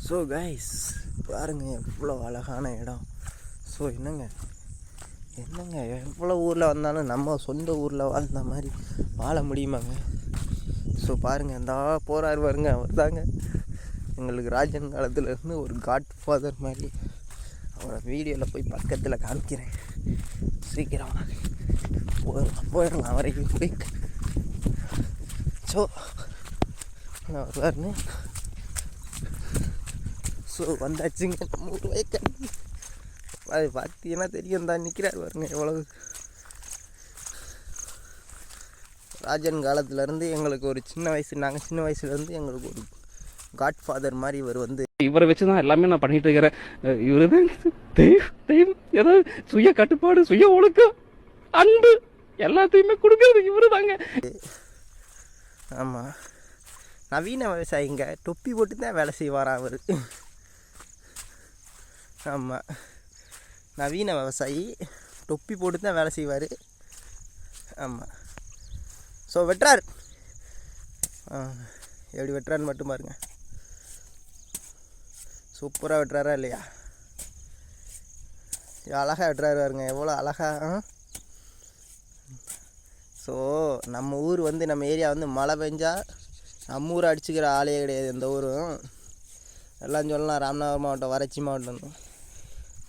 So guys பாருங்கள் எவ்வளோ அழகான இடம். ஸோ என்னங்க எவ்வளோ ஊரில் வந்தாலும் நம்ம சொந்த ஊரில் வாழ்ந்த மாதிரி வாழ முடியுமாங்க? ஸோ பாருங்கள் இந்த போகிறாரு பாருங்க, அவர் தாங்க எங்களுக்கு ராஜன் காலத்துலேருந்து ஒரு காட் ஃபாதர் மாதிரி. அவரை வீடியோவில் போய் பக்கத்தில் காமிக்கிறேன், சீக்கிரம் போயிடலாம் வரைக்கும் போய். ஸோ வருவாருன்னு ஸோ வந்தாச்சுங்க நம்ம ஊர் வயக்காடு. அது பார்த்தீங்கன்னா தெரியும் தான், நிற்கிறார் பாருங்க எவ்வளவு. ராஜன் காலத்துலேருந்து எங்களுக்கு ஒரு நாங்கள் சின்ன வயசுலேருந்து எங்களுக்கு ஒரு காட் ஃபாதர் மாதிரி இவர் வந்து. இவரை வச்சு தான் எல்லாமே நான் பண்ணிட்டு இருக்கிறேன். இவரு தான் தெய்வம், ஏதாவது சுய கட்டுப்பாடு, சுய ஒழுக்கம், அன்பு எல்லாத்தையுமே கொடுக்குறது இவரு தாங்க. ஆமாம், நவீன விவசாயிங்க தொப்பி போட்டு தான் வேலை செய்வாராம் அவர். ஆமாம், நவீன விவசாயி தொப்பி போட்டு தான் வேலை செய்வார். ஆமாம், ஸோ வெட்டுறார். எப்படி வெட்டுறான்னு மட்டும் பாருங்க, சூப்பராக வெட்டுறாரா இல்லையா? அழகாக வெட்டுறாரு பாருங்க, எவ்வளோ அழகாக. ஸோ நம்ம ஊர் வந்து, நம்ம ஏரியா வந்து மழை பெஞ்சால் நம்ம ஊரை அடிச்சுக்கிற ஆளே கிடையாது எந்த ஊரும். எல்லாம் சொல்லலாம் ராமநாதபுரம் மாவட்டம், வறட்சி மாவட்டம்.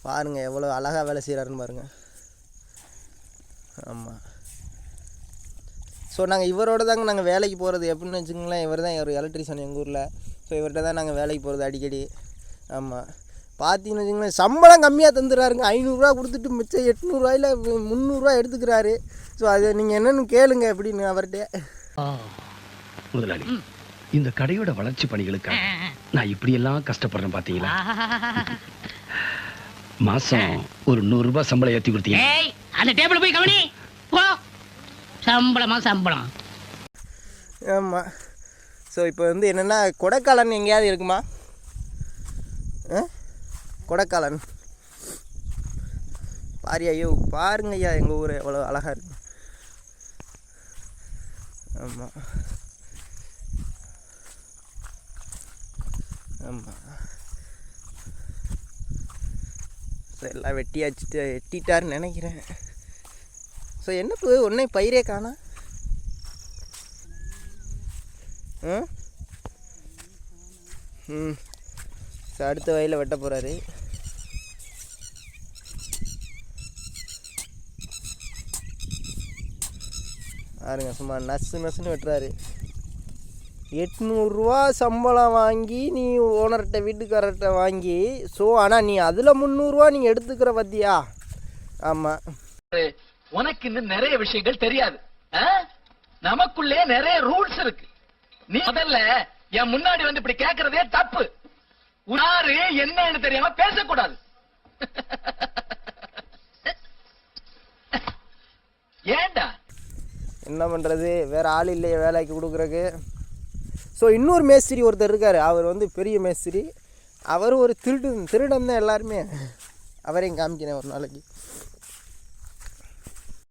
பாருங்கள் எவ்வளோ அழகாக வேலை செய்கிறாருன்னு பாருங்கள். ஆமாம், ஸோ நாங்கள் இவரோட தாங்க நாங்கள் வேலைக்கு போகிறது. எப்படின்னு வச்சுக்கோங்களேன், இவர் தான் ஒரு எலக்ட்ரிஷியன் எங்கள் ஊரில். ஸோ இவர்கிட்ட தான் நாங்கள் வேலைக்கு போகிறது அடிக்கடி. ஆமாம், பார்த்தீங்கன்னு வச்சுக்கோங்களேன், சம்பளம் கம்மியாக தந்துடுறாருங்க. 500 கொடுத்துட்டு மிச்சம் 800 300 எடுத்துக்கிறாரு. ஸோ அது நீங்கள் என்னென்னு கேளுங்க எப்படின்னு அவர்கிட்ட. முதலாளி, இந்த கடையோட வளர்ச்சி பணிகளுக்காக நான் இப்படியெல்லாம் கஷ்டப்படுறேன் பார்த்தீங்களா? மாசம் ஒரு 100 ரூபாய் சம்பளம் ஏற்றி கொடுத்தீங்க. அந்த டேபிள் போய் கவனி போ. சம்பளம். ஆமாம், ஸோ இப்போ வந்து என்னென்னா, கொடைக்காலன் எங்கேயாவது இருக்குமா? கொடைக்காலன் ஐயோ பாருங்க ஐயா, எங்கள் ஊர் எவ்வளோ அழகாக இருக்கு. ஆமாம் ஆமாம், ஸோ எல்லாம் வெட்டிட்டாருன்னு நினைக்கிறேன். ஸோ என்ன ஒன்றே பயிரே காணா. ஸோ அடுத்த வயலில் வெட்ட போகிறாரு. பாருங்க, சும்மா நசுன்னு வெட்டுறாரு. 800 ரூபா சம்பளம் வாங்கி நீ ஓனர்கிட்ட, வீட்டுக்காரர்கிட்ட வாங்கி. ஸோ ஆனால் நீ அதில் 300 ரூபா நீங்கள் எடுத்துக்கிற பத்தியா? ஆமாம், உனக்கு இன்னும் நிறைய விஷயங்கள் தெரியாது. நமக்குள்ளே நிறைய ரூல்ஸ் இருக்கு. நீ முதல்ல என் முன்னாடி வந்து இப்படி கேட்கறதே தப்பு. யாரு என்னன்னு தெரியாம பேசக்கூடாது. ஏண்டா என்ன பண்ணுறது, வேறு ஆள் இல்லையே வேலைக்கு கொடுக்குறக்கு. ஸோ இன்னொரு மேஸ்திரி ஒருத்தர் இருக்கார், அவர் வந்து பெரிய மேஸ்திரி. அவர் ஒரு திருடன் தான் எல்லாருமே. அவரையும் காமிக்கிறேன் ஒரு நாளைக்கு.